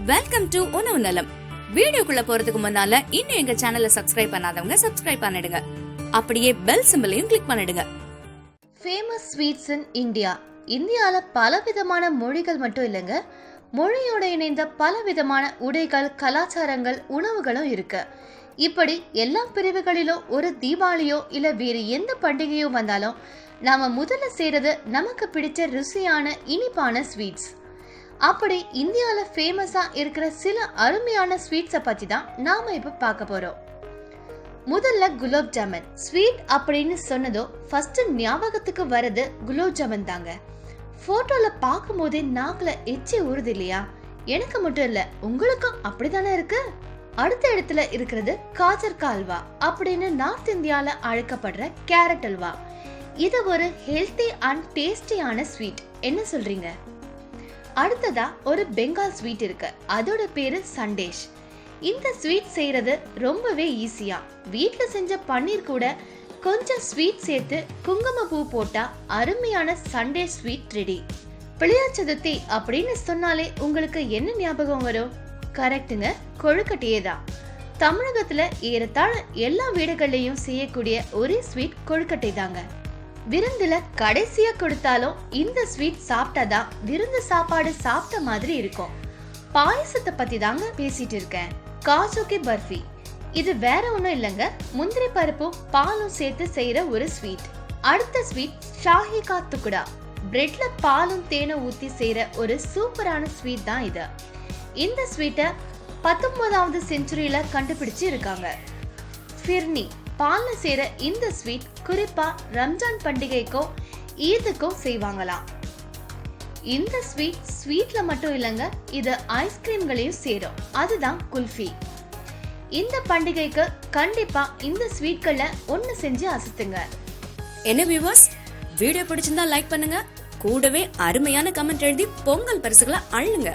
Welcome to உணவு நலம். வீடியோக்குள்ள போறதுக்கு முன்னால இன்னும் எங்க சேனலை சப்ஸ்கிரைப் பண்ணாதவங்க சப்ஸ்கிரைப் பண்ணிடுங்க. அப்படியே பெல் சிம்பலையும் கிளிக் பண்ணிடுங்க. Famous sweets in India. இந்தியால பலவிதமான மொழிகள் மட்டும் இல்லைங்க, மொழியோட இணைந்த பலவிதமான உடைகள், கலாச்சாரங்கள், உணவுகளும் இருக்கு. இப்படி எல்லா பிரிவுகளிலும் ஒரு தீபாவளியோ இல்ல வேறு எந்த பண்டிகையோ வந்தாலும் நாம முதல்ல செய்யறது நமக்கு பிடிச்ச ருசியான இனிப்பான ஸ்வீட்ஸ். அப்படி இந்தியால ஃபேமஸா இருக்கிற சில அருமையான ஸ்வீட்ஸை பத்தி தான் நாம இப்ப பார்க்க போறோம். முதல்ல குலாப் ஜாமுன். ஸ்வீட் அப்படின்னு சொன்னதோ ஃபர்ஸ்ட் ஞாபகத்துக்கு வர்றது குலாப் ஜாமுன் தாங்க. போட்டோல பார்க்கும் போதே நாக்குல எச்சி ஊறுது இல்லையா? எனக்கு மட்டும் இல்ல, உங்களுக்கும் அப்படித்தானே இருக்கு. அடுத்த இடத்துல இருக்கிறது காஜர் கா அல்வா அப்படின்னு நார்த் இந்தியால அழைக்கப்படுற கேரட் அல்வா. இது ஒரு ஹெல்த்தி அண்ட் டேஸ்டியான ஸ்வீட். என்ன சொல்றீங்க? அடுத்ததா ஒரு பெங்கால் ஸ்வீட் இருக்கு, அதோட பேரு சண்டேஷ். இந்த ஸ்வீட் செய்யறது ரொம்பவே ஈஸியா. வீட்ல செஞ்ச பன்னீர் கூட கொஞ்சம் ஸ்வீட் சேர்த்து குங்குமப்பூ போட்டா அருமையான சண்டேஷ் ஸ்வீட் ரெடி. பிள்ளையார் சதுர்த்தி அப்படின்னு சொன்னாலே உங்களுக்கு என்ன ஞாபகம் வரும்? கரெக்டுங்க, கொழுக்கட்டையே தான். தமிழகத்துல ஏறத்தாழ எல்லா வீடுகள்லயும் செய்யக்கூடிய ஒரே ஸ்வீட் கொழுக்கட்டை தாங்க. விருந்துல கடைசியா கொடுத்தாலும் இந்த ஸ்வீட் சாப்பிட்டாதான் விருந்து சாப்பாடு சாப்பிட்ட மாதிரி இருக்கும். பாயசத்தை பத்தி தாங்க பேசிட்டு இருக்கேன். காஜு கி பர்ஃபி. இது வேற ஒண்ணும் இல்லைங்க, முந்திரி பருப்பும் பாலும் சேர்த்து செய்யற ஒரு ஸ்வீட். அடுத்த ஸ்வீட் ஷாஹி கா துக்குடா. பிரெட்ல பாலும் தேனும் ஊத்தி செய்யற ஒரு சூப்பரான ஸ்வீட் தான் இது. இந்த ஸ்வீட்டை 19வது செஞ்சுரியில கண்டுபிடிச்சு இருக்காங்க. ஃபிர்னி. பால்ல செய்யற இந்த ஸ்வீட் குறிப்பா ரம்ஜான் பண்டிகைக்கும் ஈதுக்கும் செய்வாங்களாம். இந்த ஸ்வீட்ல மட்டும் இல்லைங்க, இது ஐஸ்கிரீம்களையும் சேரும். அதுதான் குல்ஃபி. இந்த பண்டிகைக்கு கண்டிப்பா இந்த ஸ்வீட்கள்ல ஒன்னு செஞ்சு அசத்துங்க. என்ன வியூவர்ஸ், வீடியோ பிடிச்சிருந்தா லைக் பண்ணுங்க. கூடவே அருமையான கமெண்ட் எழுதி பொங்கல் பரிசுகளை அள்ளுங்க.